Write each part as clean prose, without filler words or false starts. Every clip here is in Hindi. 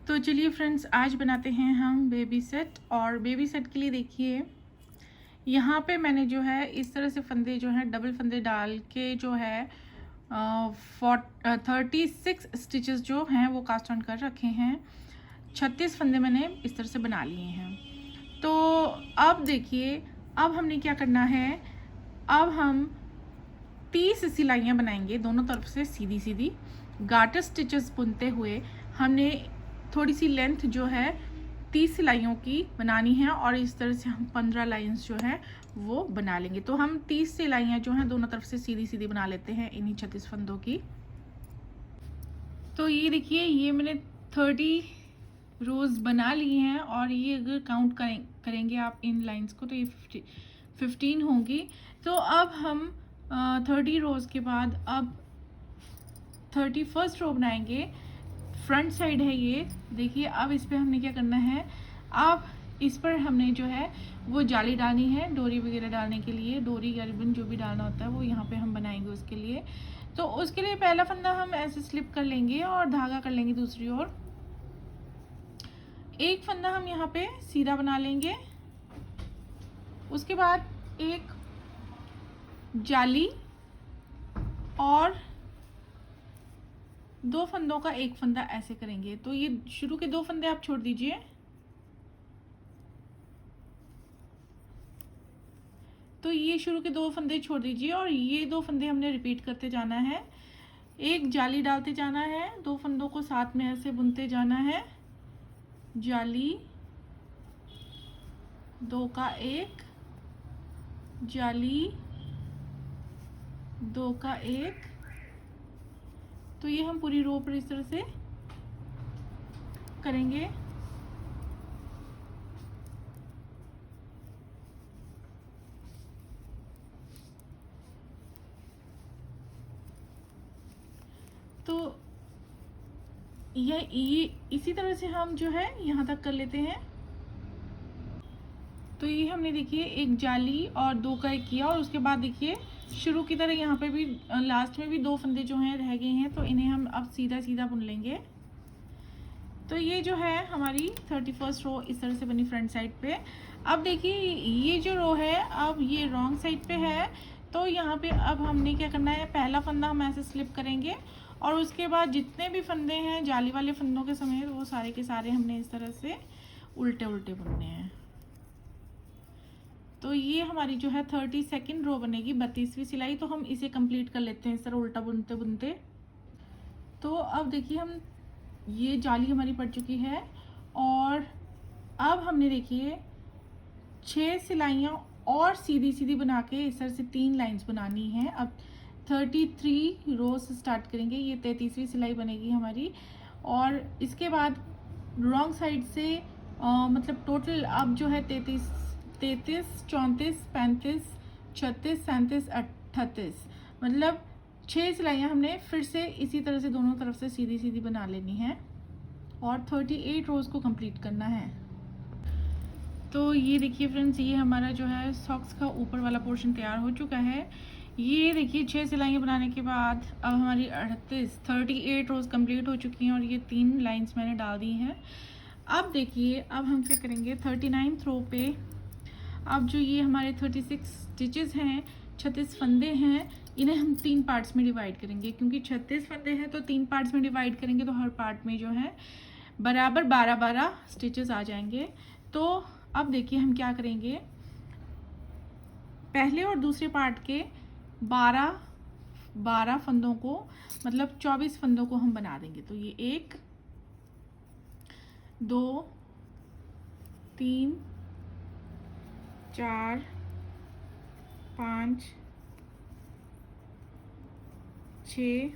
तो चलिए फ्रेंड्स, आज बनाते हैं हम बेबी सेट। और बेबी सेट के लिए देखिए, यहाँ पे मैंने जो है इस तरह से फंदे जो हैं डबल फंदे डाल के जो है 36 स्टिचेस जो हैं वो कास्ट ऑन कर रखे हैं। 36 फंदे मैंने इस तरह से बना लिए हैं। तो अब देखिए, अब हमने क्या करना है, अब हम 30 सिलाइयाँ बनाएंगे दोनों तरफ से सीधी सीधी गार्टर स्टिचेस बुनते हुए। हमने थोड़ी सी लेंथ जो है 30 सिलाइयों की बनानी है और इस तरह से हम 15 लाइंस जो है वो बना लेंगे। तो हम 30 सिलाइयाँ जो हैं दोनों तरफ से सीधी सीधी बना लेते हैं इन्हीं 36 फंदों की। तो ये देखिए, ये मैंने 30 रोज़ बना लिए हैं और ये अगर काउंट करेंगे आप इन लाइंस को तो ये 15 होंगी। तो अब हम 30 रोज़ के बाद अब 31st रो बनाएंगे। फ्रंट साइड है ये देखिए। अब इस पर हमने क्या करना है, अब इस पर हमने जो है वो जाली डालनी है डोरी वगैरह डालने के लिए। डोरी या रिबन जो भी डालना होता है वो यहाँ पे हम बनाएंगे उसके लिए। तो उसके लिए पहला फंदा हम ऐसे स्लिप कर लेंगे और धागा कर लेंगे दूसरी ओर। एक फंदा हम यहाँ पे सीधा बना लेंगे, उसके बाद एक जाली और 2 फंदों का एक फंदा ऐसे करेंगे। तो ये शुरू के 2 फंदे आप छोड़ दीजिए। तो ये शुरू के 2 फंदे छोड़ दीजिए और ये 2 फंदे हमने रिपीट करते जाना है। एक जाली डालते जाना है, 2 फंदों को साथ में ऐसे बुनते जाना है। जाली 2 का एक, जाली 2 का एक। तो ये हम पूरी रो पर इस तरह से करेंगे। तो ये इसी तरह से हम जो है यहाँ तक कर लेते हैं। तो ये हमने देखिए एक जाली और 2 का एक किया और उसके बाद देखिए शुरू की तरह यहाँ पे भी लास्ट में भी 2 फंदे जो हैं रह गए हैं, तो इन्हें हम अब सीधा सीधा बुन लेंगे। तो ये जो है हमारी 31st रो इस तरह से बनी फ्रंट साइड पे। अब देखिए ये जो रो है अब ये रॉन्ग साइड पे है। तो यहाँ पे अब हमने क्या करना है, पहला फंदा हम ऐसे स्लिप करेंगे और उसके बाद जितने भी फंदे हैं जाली वाले फंदों के समेत वो सारे के सारे हमने इस तरह से उल्टे उल्टे बुनने हैं। तो ये हमारी जो है 32nd रो बनेगी, 32वीं सिलाई। तो हम इसे कंप्लीट कर लेते हैं इस तरह उल्टा बुनते बुनते। तो अब देखिए हम ये जाली हमारी पड़ चुकी है और अब हमने देखिए 6 सिलाइयाँ और सीधी सीधी बना के इस तरह से 3 लाइंस बनानी है। अब 33 रोज स्टार्ट करेंगे, ये 33वीं सिलाई बनेगी हमारी। और इसके बाद रॉन्ग साइड से मतलब टोटल अब जो है 33, 34, 35, 36, 37, 38 मतलब 6 सिलाइयाँ हमने फिर से इसी तरह से दोनों तरफ से सीधी सीधी बना लेनी है और 38 रोज़ को कंप्लीट करना है। तो ये देखिए फ्रेंड्स, ये हमारा जो है सॉक्स का ऊपर वाला पोर्शन तैयार हो चुका है। ये देखिए 6 सिलाइयाँ बनाने के बाद अब हमारी 38 रोज़ कंप्लीट हो चुकी हैं और ये 3 लाइंस मैंने डाल दी हैं। अब देखिए अब हम क्या करेंगे, 39th रो पे अब जो ये हमारे 36 स्टिचेस हैं, 36 फंदे हैं, इन्हें हम 3 पार्ट्स में डिवाइड करेंगे। क्योंकि 36 फंदे हैं तो 3 पार्ट्स में डिवाइड करेंगे तो हर पार्ट में जो है बराबर 12-12 स्टिचेस आ जाएंगे। तो अब देखिए हम क्या करेंगे, पहले और दूसरे पार्ट के 12 फंदों को मतलब 24 फंदों को हम बना देंगे। तो ये 1, 2, 3, 4, 5, 6,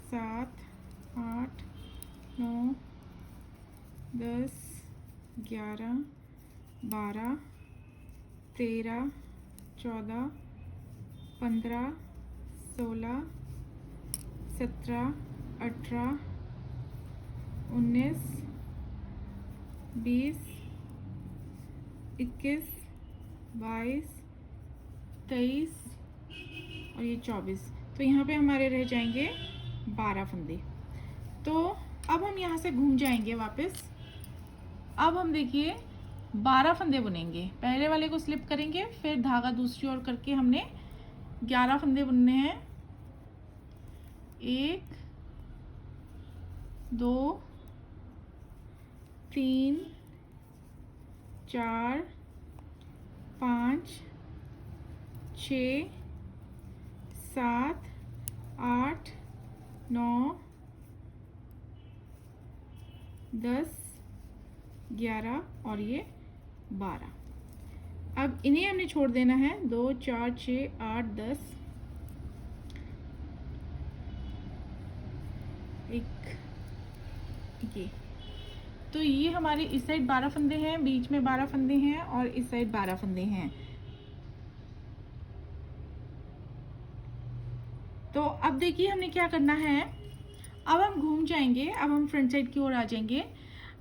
7, 8, 9, 10, 11, 12, 13, 14, 15, 16, 17, 18, 19, 20, 21, 22, 23 और ये 24। तो यहाँ पे हमारे रह जाएंगे 12 फंदे। तो अब हम यहाँ से घूम जाएंगे वापस। अब हम देखिए 12 फंदे बुनेंगे, पहले वाले को स्लिप करेंगे, फिर धागा दूसरी ओर करके हमने 11 फंदे बुनने हैं। 1 2 3 4 5 6 7 8 9 10 11 और ये 12। अब इन्हें हमने छोड़ देना है। 2 4 6 8 10 एक ये, तो ये हमारे इस साइड 12 फंदे हैं, बीच में 12 फंदे हैं और इस साइड 12 फंदे हैं। तो अब देखिए हमने क्या करना है, अब हम घूम जाएंगे, अब हम फ्रंट साइड की ओर आ जाएंगे।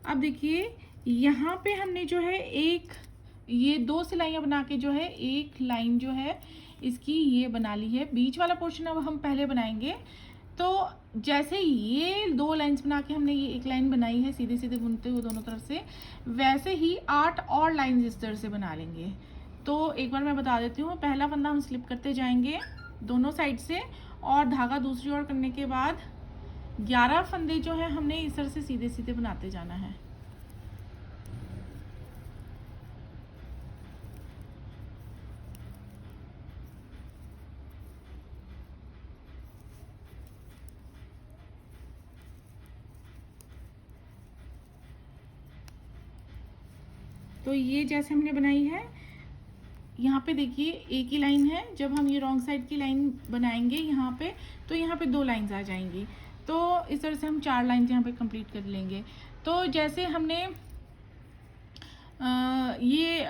अब देखिए यहाँ पे हमने जो है ये 2 सिलाइयाँ बना के जो है एक लाइन जो है इसकी ये बना ली है। बीच वाला पोर्शन अब हम पहले बनाएंगे। तो जैसे ये 2 लाइंस बना के हमने ये एक लाइन बनाई है सीधे सीधे बुनते हुए दोनों तरफ से, वैसे ही 8 और लाइंस इस तरह से बना लेंगे। तो एक बार मैं बता देती हूँ, पहला फंदा हम स्लिप करते जाएंगे दोनों साइड से और धागा दूसरी ओर करने के बाद 11 फंदे जो है हमने इस तरह से सीधे सीधे बनाते जाना है। तो ये जैसे हमने बनाई है, यहाँ पे देखिए एक ही लाइन है। जब हम ये रॉन्ग साइड की लाइन बनाएंगे यहाँ पे, तो यहाँ पे 2 लाइंस आ जाएंगी। तो इस तरह से हम 4 लाइंस यहाँ पे कंप्लीट कर लेंगे। तो जैसे हमने ये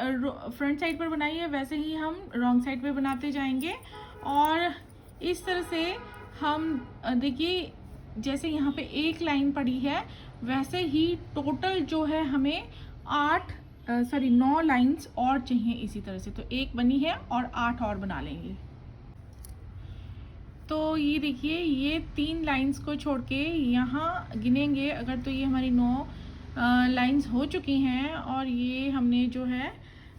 फ्रंट साइड पर बनाई है, वैसे ही हम रॉन्ग साइड पे बनाते जाएंगे। और इस तरह से हम देखिए जैसे यहाँ पे एक लाइन पड़ी है, वैसे ही टोटल जो है हमें 9 लाइंस और चाहिए इसी तरह से। तो एक बनी है और 8 और बना लेंगे। तो ये देखिए ये 3 लाइंस को छोड़ के यहाँ गिनेंगे अगर, तो ये हमारी 9 लाइंस हो चुकी हैं और ये हमने जो है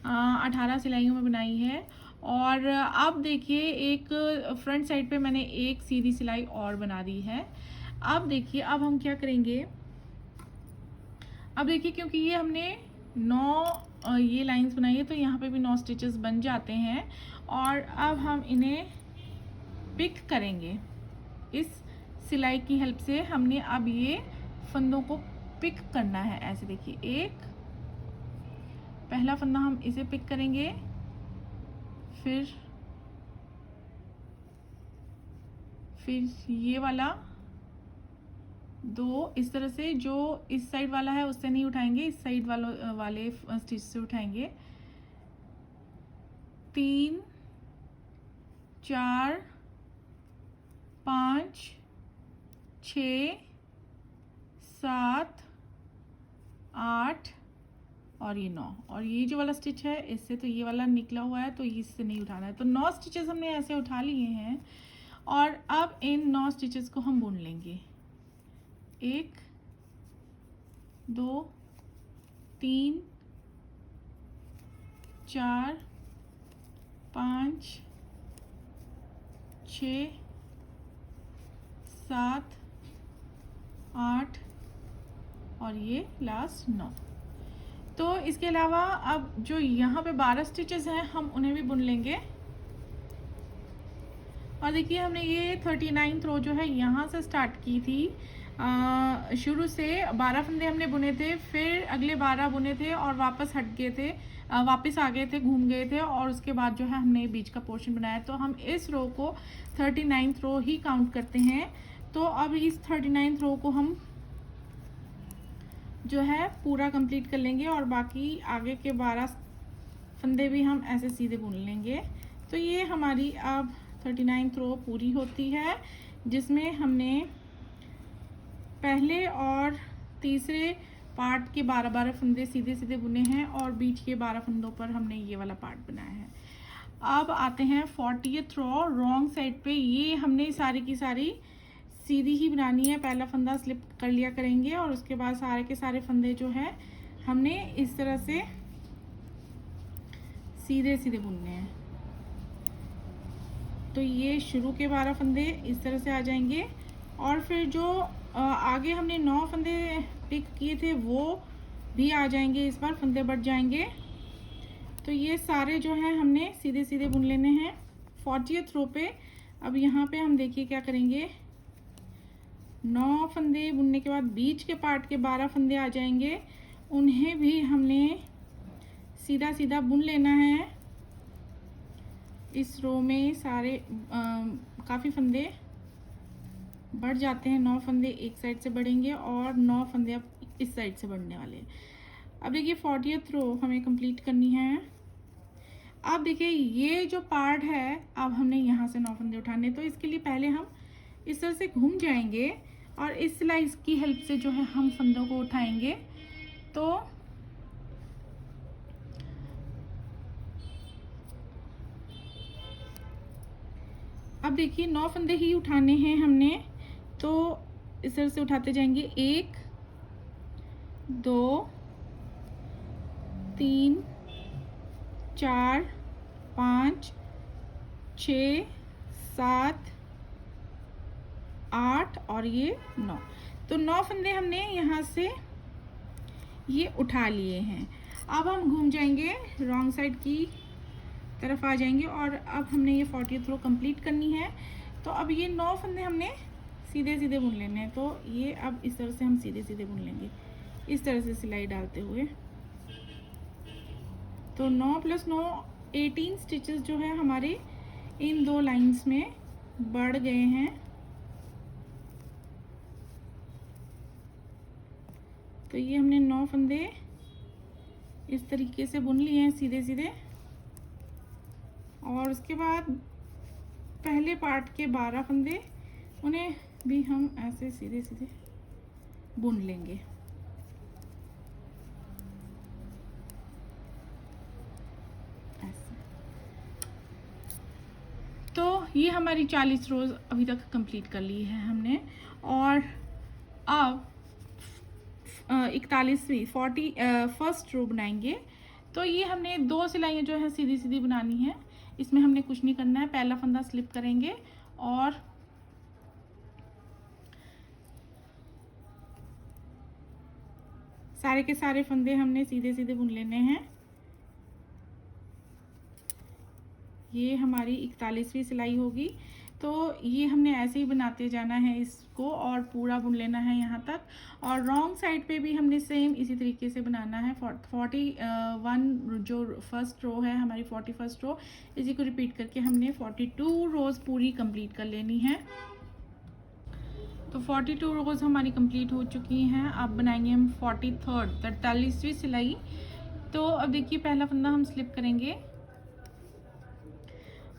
18 सिलाइयों में बनाई है। और अब देखिए एक फ्रंट साइड पे मैंने एक सीधी सिलाई और बना दी है। अब देखिए अब हम क्या करेंगे, अब देखिए क्योंकि ये हमने 9 ये लाइंस बनाई है, तो यहाँ पे भी 9 स्टिचेस बन जाते हैं। और अब हम इन्हें पिक करेंगे इस सिलाई की हेल्प से। हमने अब ये फंदों को पिक करना है। ऐसे देखिए एक पहला फंदा हम इसे पिक करेंगे, फिर ये वाला 2 इस तरह से, जो इस साइड वाला है उससे नहीं उठाएंगे, इस साइड वाले स्टिच से उठाएंगे। 3 4 5 6 7 8 और ये 9। और ये जो वाला स्टिच है इससे तो ये वाला निकला हुआ है, तो इससे नहीं उठाना है। तो 9 स्टिचेस हमने ऐसे उठा लिए हैं। और अब इन 9 स्टिचेस को हम बुन लेंगे। 1 2 3 4 5 6 7 8 और ये लास्ट 9। तो इसके अलावा अब जो यहाँ पे 12 स्टिचेस हैं हम उन्हें भी बुन लेंगे। और देखिए हमने ये 39th रो जो है यहाँ से स्टार्ट की थी। शुरू से 12 फंदे हमने बुने थे, फिर अगले 12 बुने थे और वापस हट गए थे, वापस आ गए थे, घूम गए थे, और उसके बाद जो है हमने बीच का पोर्शन बनाया। तो हम इस रो को 39th रो ही काउंट करते हैं। तो अब इस 39th रो को हम जो है पूरा कंप्लीट कर लेंगे और बाकी आगे के 12 फंदे भी हम ऐसे सीधे बुन लेंगे। तो ये हमारी अब 39th रो पूरी होती है, जिसमें हमने पहले और तीसरे पार्ट के 12-12 फंदे सीधे सीधे बुने हैं और बीच के 12 फंदों पर हमने ये वाला पार्ट बनाया है। अब आते हैं 40th रो, रॉन्ग साइड पे। ये हमने सारी की सारी सीधी ही बनानी है, पहला फंदा स्लिप कर लिया करेंगे और उसके बाद सारे के सारे फंदे जो है हमने इस तरह से सीधे सीधे बुनने हैं। तो ये शुरू के 12 फंदे इस तरह से आ जाएंगे और फिर जो आगे हमने 9 फंदे पिक किए थे वो भी आ जाएंगे, इस बार फंदे बढ़ जाएंगे। तो ये सारे जो हैं हमने सीधे सीधे बुन लेने हैं 40th रो पे। अब यहाँ पे हम देखिए क्या करेंगे, 9 फंदे बुनने के बाद बीच के पार्ट के 12 फंदे आ जाएंगे, उन्हें भी हमने सीधा सीधा बुन लेना है। इस रो में सारे काफ़ी फंदे बढ़ जाते हैं, 9 फंदे एक साइड से बढ़ेंगे और 9 फंदे अब इस साइड से बढ़ने वाले हैं। अब देखिए 40th रो हमें कंप्लीट करनी है। अब देखिए ये जो पार्ट है, अब हमने यहाँ से 9 फंदे उठाने, तो इसके लिए पहले हम इस तरह से घूम जाएंगे और इस सिलाई की हेल्प से जो है हम फंदों को उठाएंगे। तो अब देखिए 9 फंदे ही उठाने हैं हमने, तो इस तरह से उठाते जाएंगे 1 2 3 4 5 6 7 8 और ये 9। तो 9 फंदे हमने यहाँ से ये उठा लिए हैं। अब हम घूम जाएंगे रॉन्ग साइड की तरफ आ जाएंगे और अब हमने ये 40th रो कंप्लीट करनी है। तो अब ये 9 फंदे हमने सीधे सीधे बुन लेने हैं। तो ये अब इस तरह से हम सीधे सीधे बुन लेंगे, इस तरह से सिलाई डालते हुए। तो 9 + 9 18 स्टिचेस जो है हमारे इन 2 लाइंस में बढ़ गए हैं। तो ये हमने 9 फंदे इस तरीके से बुन लिए हैं सीधे सीधे और उसके बाद पहले पार्ट के 12 फंदे उन्हें भी हम ऐसे सीधे सीधे बुन लेंगे। ऐसे। तो ये हमारी 40 रोज अभी तक कंप्लीट कर ली है हमने और अब 41वीं 41st रो बनाएंगे। तो ये हमने 2 सिलाइयाँ जो है सीधी सीधी बनानी है, इसमें हमने कुछ नहीं करना है। पहला फंदा स्लिप करेंगे और सारे के सारे फंदे हमने सीधे सीधे बुन लेने हैं। ये हमारी 41वीं सिलाई होगी। तो ये हमने ऐसे ही बनाते जाना है इसको और पूरा बुन लेना है यहाँ तक। और रॉन्ग साइड पे भी हमने सेम इसी तरीके से बनाना है। 41 जो फर्स्ट रो है हमारी 41st रो, इसी को रिपीट करके हमने 42 रोज़ पूरी कंप्लीट कर लेनी है। तो 42 रोज़ हमारी कंप्लीट हो चुकी हैं। अब बनाएंगे हम 43वीं सिलाई। तो अब देखिए पहला फंदा हम स्लिप करेंगे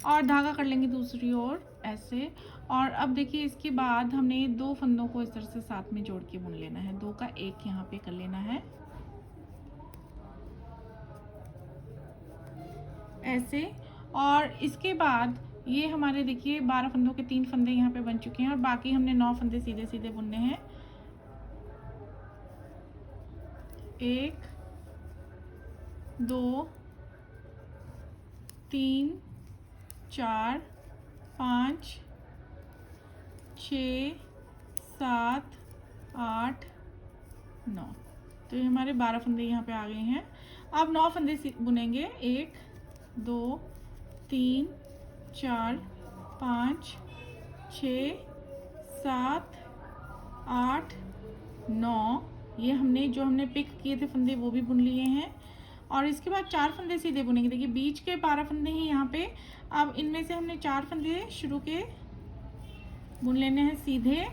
और धागा कर लेंगे दूसरी ओर ऐसे। और अब देखिए इसके बाद हमने 2 फंदों को इस तरह से साथ में जोड़ के बुन लेना है। 2 का 1 यहाँ पे कर लेना है ऐसे। और इसके बाद ये हमारे देखिए 12 फंदों के 3 फंदे यहाँ पे बन चुके हैं और बाकी हमने 9 फंदे सीधे सीधे बुनने हैं। 1 2 3 4 5 6 7 8 9। तो ये हमारे 12 फंदे यहाँ पे आ गए हैं। अब 9 फंदे बुनेंगे। 1 2 3 4 5 6 7 8 9। ये हमने जो हमने पिक किए थे फंदे वो भी बुन लिए हैं। और इसके बाद 4 फंदे सीधे बुनेंगे। देखिए बीच के 12 फंदे हैं यहाँ पे। अब इनमें से हमने 4 फंदे शुरू के बुन लेने हैं सीधे।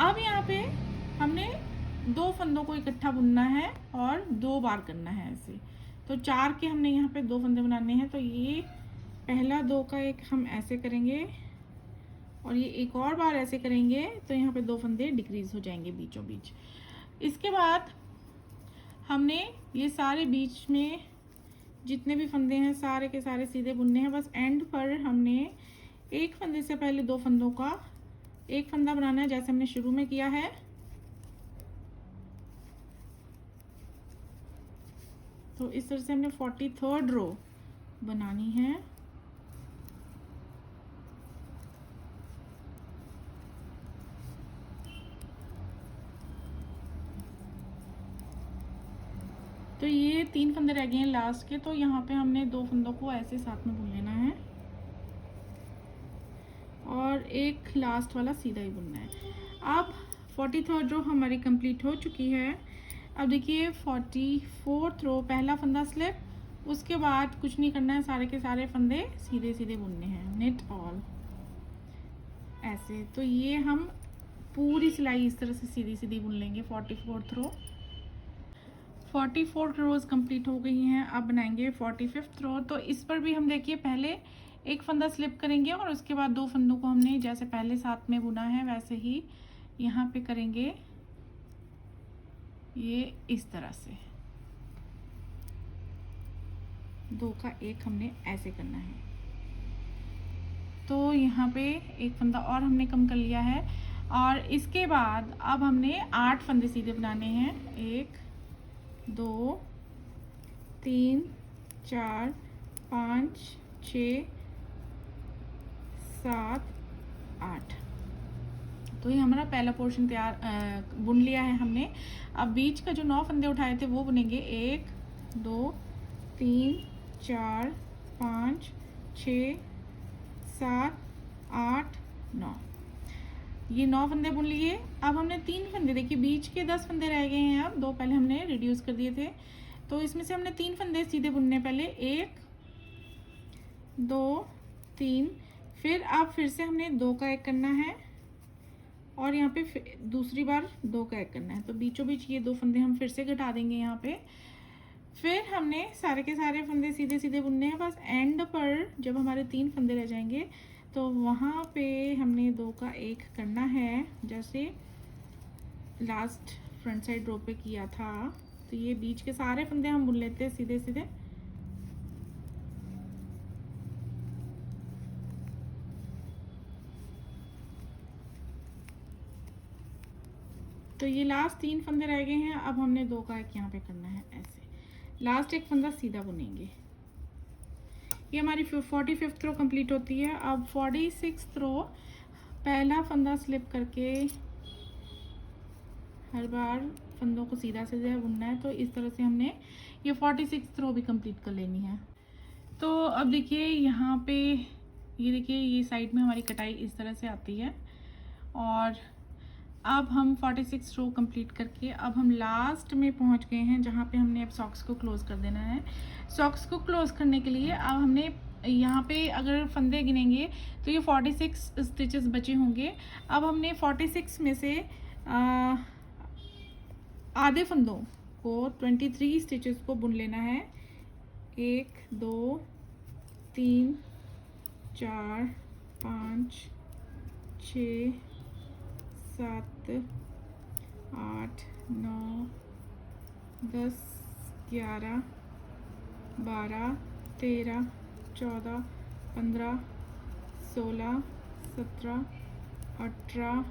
अब यहाँ पे हमने 2 फंदों को इकट्ठा बुनना है और 2 बार करना है ऐसे। तो 4 के हमने यहाँ पे 2 फंदे बनाने हैं। तो ये पहला 2 का 1 हम ऐसे करेंगे और ये एक और बार ऐसे करेंगे। तो यहाँ पे 2 फंदे डिक्रीज हो जाएंगे बीचों बीच। इसके बाद हमने ये सारे बीच में जितने भी फंदे हैं सारे के सारे सीधे बुनने हैं। बस एंड पर हमने एक फंदे से पहले 2 फंदों का एक फंदा बनाना है जैसे हमने शुरू में किया है। तो इस तरह से हमने 43rd रो बनानी है। तो ये 3 फंदे रह गए हैं लास्ट के, तो यहाँ पे हमने 2 फंदों को ऐसे साथ में बुन लेना है और एक लास्ट वाला सीधा ही बुनना है। अब 43rd रो हमारी कंप्लीट हो चुकी है। अब देखिए 44th रो, पहला फंदा स्लिप, उसके बाद कुछ नहीं करना है, सारे के सारे फंदे सीधे सीधे बुनने हैं, निट ऑल ऐसे। तो ये हम पूरी सिलाई इस तरह से सीधी सीधी बुन लेंगे। 44th रो, 44 रोज़ कंप्लीट हो गई हैं। अब बनाएंगे 45th रो। तो इस पर भी हम देखिए पहले एक फंदा स्लिप करेंगे और उसके बाद 2 फंदों को हमने जैसे पहले साथ में बुना है वैसे ही यहाँ पे करेंगे, ये इस तरह से 2 का 1 हमने ऐसे करना है। तो यहाँ पे एक फंदा और हमने कम कर लिया है और इसके बाद अब हमने 8 फंदे सीधे बनाने हैं। 1 2 3 4 5 6 7 8। तो ये हमारा पहला पोर्शन तैयार बुन लिया है हमने। अब बीच का जो 9 फंदे उठाए थे वो बुनेंगे। 1 2 3 4 5 6 7 8 9। ये 9 फंदे बुन लिए। अब हमने 3 फंदे, देखिए बीच के 10 फंदे रह गए हैं, अब 2 पहले हमने रिड्यूस कर दिए थे, तो इसमें से हमने 3 फंदे सीधे बुनने पहले। 1 2 3, फिर अब फिर से हमने 2 का 1 करना है और यहाँ पे दूसरी बार 2 का 1 करना है। तो बीचों बीच ये 2 फंदे हम फिर से घटा देंगे यहाँ पे। फिर हमने सारे के सारे फंदे सीधे सीधे बुनने हैं। बस एंड पर जब हमारे 3 फंदे रह जाएंगे तो वहाँ पे हमने 2 का 1 करना है, जैसे लास्ट फ्रंट साइड रो पे किया था। तो ये बीच के सारे फंदे हम बुन लेते हैं सीधे सीधे। तो ये लास्ट 3 फंदे रह गए हैं। अब हमने 2 का 1 यहाँ पे करना है ऐसे। लास्ट एक फंदा सीधा बुनेंगे। ये हमारी 45th रो कंप्लीट होती है। अब 46th रो, पहला फंदा स्लिप करके हर बार फंदों को सीधा सीधा बुनना है। तो इस तरह से हमने ये 46th रो भी कंप्लीट कर लेनी है। तो अब देखिए यहाँ पे ये देखिए ये साइड में हमारी कटाई इस तरह से आती है और अब हम 46 रो कंप्लीट करके अब हम लास्ट में पहुँच गए हैं जहाँ पे हमने अब सॉक्स को क्लोज़ कर देना है। सॉक्स को क्लोज़ करने के लिए अब हमने यहाँ पे अगर फंदे गिनेंगे तो ये 46 स्टिचेस बचे होंगे। अब हमने 46 में से आधे फंदों को 23 स्टिचेस को बुन लेना है। 1 2 3 4 5 6 7 8 9 10 11 12 13 14 15 16 17 18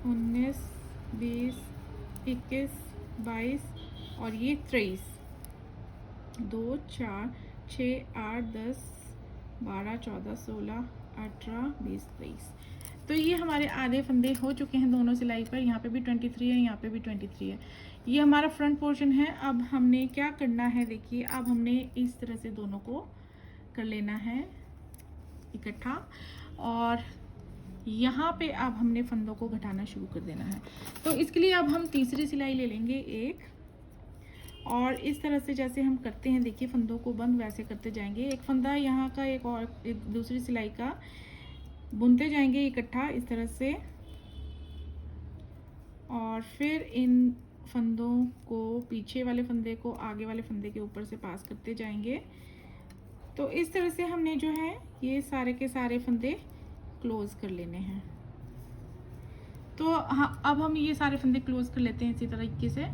19 20 21 22 और ये 23। 2 4 6 8 10 12 14 16 18 20 23। तो ये हमारे आधे फंदे हो चुके हैं दोनों सिलाई पर। यहाँ पे भी 23 है, यहाँ पे भी 23 है। ये हमारा फ्रंट पोर्शन है। अब हमने क्या करना है, देखिए अब हमने इस तरह से दोनों को कर लेना है इकट्ठा और यहाँ पे अब हमने फंदों को घटाना शुरू कर देना है। तो इसके लिए अब हम तीसरी सिलाई ले लेंगे एक और इस तरह से जैसे हम करते हैं, देखिए फंदों को बंद वैसे करते जाएंगे। एक फंदा यहाँ का एक और एक दूसरी सिलाई का बुनते जाएंगे इकट्ठा इस तरह से और फिर इन फंदों को पीछे वाले फंदे को आगे वाले फंदे के ऊपर से पास करते जाएंगे। तो इस तरह से हमने जो है ये सारे के सारे फंदे क्लोज कर लेने हैं। तो हाँ, अब हम ये सारे फंदे क्लोज कर लेते हैं इसी तरीके से।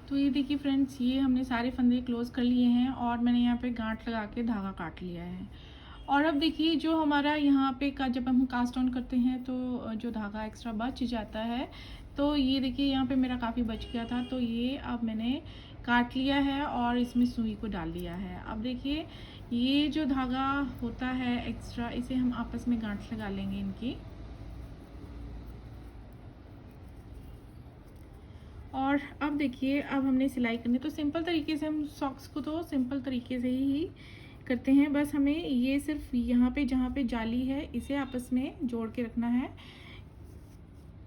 तो ये देखिए फ्रेंड्स, ये हमने सारे फंदे क्लोज कर लिए हैं और मैंने यहाँ पे गांठ लगा के धागा काट लिया है और अब देखिए जो हमारा यहाँ पे का जब हम कास्ट ऑन करते हैं तो जो धागा एक्स्ट्रा बच जाता है, तो ये देखिए यहाँ पे मेरा काफ़ी बच गया था, तो ये अब मैंने काट लिया है और इसमें सुई को डाल लिया है। अब देखिए ये जो धागा होता है एक्स्ट्रा, इसे हम आपस में गांठ लगा लेंगे इनकी। और अब देखिए अब हमने सिलाई करनी, तो सिंपल तरीके से हम सॉक्स को तो सिंपल तरीके से ही करते हैं, बस हमें ये सिर्फ यहाँ पे जहाँ पे जाली है इसे आपस में जोड़ के रखना है।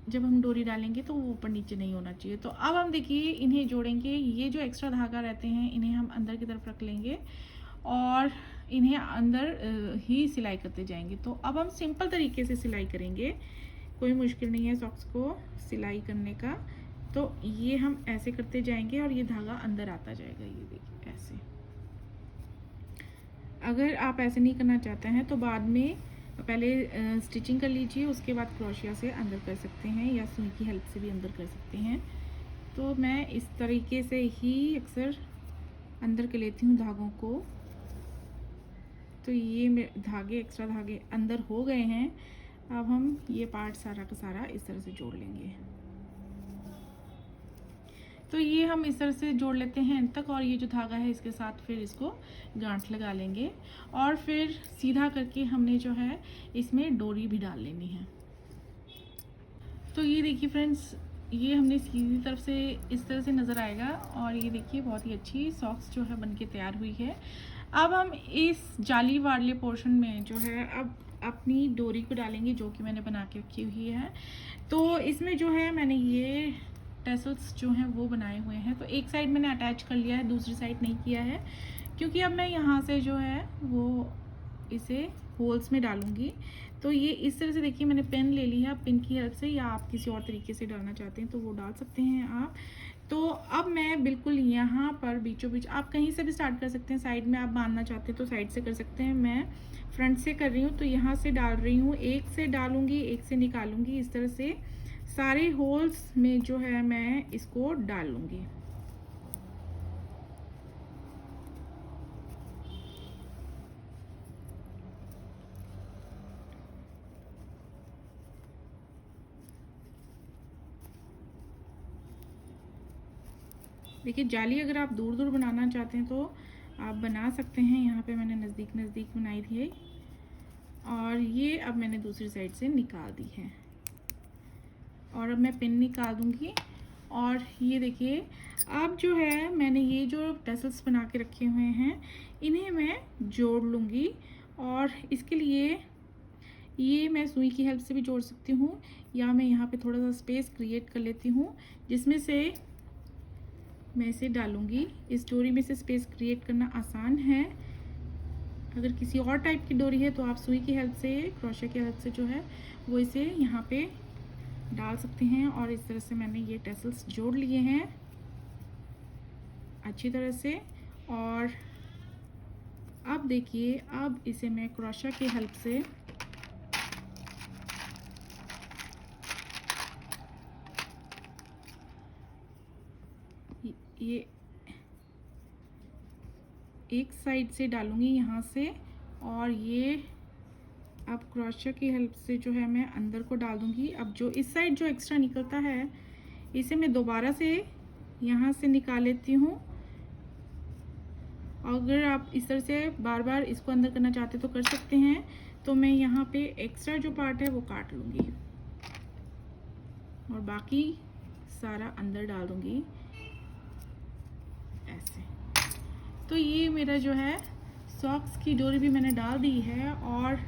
जब हम डोरी डालेंगे तो वो ऊपर नीचे नहीं होना चाहिए। तो अब हम देखिए इन्हें जोड़ेंगे, ये जो एक्स्ट्रा धागा रहते हैं इन्हें हम अंदर की तरफ रख लेंगे और इन्हें अंदर ही सिलाई करते जाएंगे। तो अब हम सिंपल तरीके से सिलाई करेंगे, कोई मुश्किल नहीं है सॉक्स को सिलाई करने का। तो ये हम ऐसे करते जाएंगे और ये धागा अंदर आता जाएगा, ये देखिए ऐसे। अगर आप ऐसे नहीं करना चाहते हैं तो बाद में पहले स्टिचिंग कर लीजिए, उसके बाद क्रोशिया से अंदर कर सकते हैं या सुई की हेल्प से भी अंदर कर सकते हैं। तो मैं इस तरीके से ही अक्सर अंदर कर लेती हूँ धागों को। तो ये धागे एक्स्ट्रा धागे अंदर हो गए हैं। अब हम ये पार्ट सारा का सारा इस तरह से जोड़ लेंगे। तो ये हम इस तरह से जोड़ लेते हैं एंड तक, और ये जो धागा है इसके साथ फिर इसको गांठ लगा लेंगे और फिर सीधा करके हमने जो है इसमें डोरी भी डाल लेनी है। तो ये देखिए फ्रेंड्स, ये हमने सीधी तरफ से इस तरह से नज़र आएगा और ये देखिए बहुत ही अच्छी सॉक्स जो है बनके तैयार हुई है। अब हम इस जाली वाले पोर्शन में जो है अब अपनी डोरी को डालेंगे जो कि मैंने बना के रखी हुई है। तो इसमें जो है मैंने ये टेसल्स जो हैं वो बनाए हुए हैं। तो एक साइड मैंने अटैच कर लिया है, दूसरी साइड नहीं किया है, क्योंकि अब मैं यहाँ से जो है वो इसे होल्स में डालूंगी। तो ये इस तरह से देखिए मैंने पेन ले ली है, पिन की हेल्प से, या आप किसी और तरीके से डालना चाहते हैं तो वो डाल सकते हैं आप। तो अब मैं बिल्कुल यहाँ पर बीचों बीच, आप कहीं से भी स्टार्ट कर सकते हैं, साइड में आप बांधना चाहते हैं तो साइड से कर सकते हैं, मैं फ्रंट से कर रही हूँ। तो यहाँ से डाल रही हूँ, एक से डालूंगी एक से निकालूंगी, इस तरह से सारे होल्स में जो है मैं इसको डाल लूँगी। देखिए जाली अगर आप दूर दूर बनाना चाहते हैं तो आप बना सकते हैं। यहाँ पे मैंने नज़दीक नज़दीक बनाई थी और ये अब मैंने दूसरी साइड से निकाल दी है और अब मैं पिन निकाल दूँगी। और ये देखिए अब जो है मैंने ये जो टसल्स बना के रखे हुए हैं इन्हें मैं जोड़ लूँगी, और इसके लिए ये मैं सुई की हेल्प से भी जोड़ सकती हूँ, या मैं यहाँ पे थोड़ा सा स्पेस क्रिएट कर लेती हूँ जिसमें से मैं इसे डालूँगी। इस डोरी में से स्पेस क्रिएट करना आसान है। अगर किसी और टाइप की डोरी है तो आप सुई की हेल्प से, क्रोशे की हेल्प से जो है वो इसे यहाँ पे डाल सकते हैं। और इस तरह से मैंने ये टेसल्स जोड़ लिए हैं अच्छी तरह से। और अब देखिए अब इसे मैं क्रोशा की हेल्प से ये एक साइड से डालूंगी यहाँ से, और ये अब क्रोशा की हेल्प से जो है मैं अंदर को डाल दूंगी। अब जो इस साइड जो एक्स्ट्रा निकलता है इसे मैं दोबारा से यहाँ से निकाल लेती हूँ। अगर आप इस तरह से बार बार इसको अंदर करना चाहते तो कर सकते हैं। तो मैं यहाँ पे एक्स्ट्रा जो पार्ट है वो काट लूँगी और बाकी सारा अंदर डाल दूँगी ऐसे। तो ये मेरा जो है सॉक्स की डोरी भी मैंने डाल दी है, और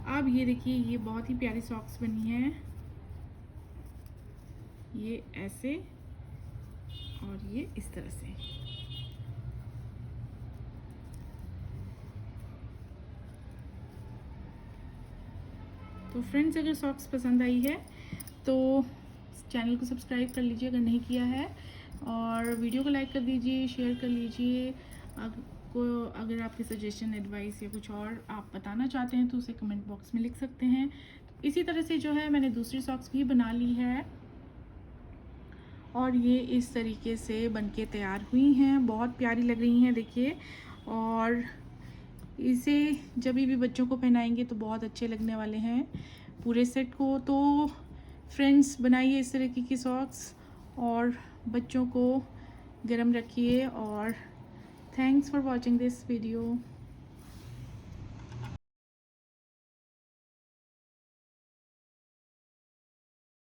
अब ये देखिए ये बहुत ही प्यारी सॉक्स बनी है, ये ऐसे और ये इस तरह से। तो फ्रेंड्स अगर सॉक्स पसंद आई है तो चैनल को सब्सक्राइब कर लीजिए अगर नहीं किया है, और वीडियो को लाइक कर दीजिए, शेयर कर लीजिए। अगर आपके सजेशन, एडवाइस या कुछ और आप बताना चाहते हैं तो उसे कमेंट बॉक्स में लिख सकते हैं। तो इसी तरह से जो है मैंने दूसरी सॉक्स भी बना ली है और ये इस तरीके से बनके तैयार हुई हैं, बहुत प्यारी लग रही हैं देखिए। और इसे जब भी बच्चों को पहनाएंगे तो बहुत अच्छे लगने वाले हैं पूरे सेट को। तो फ्रेंड्स, बनाइए इस तरीके की सॉक्स और बच्चों को गर्म रखिए। और thanks for watching this video.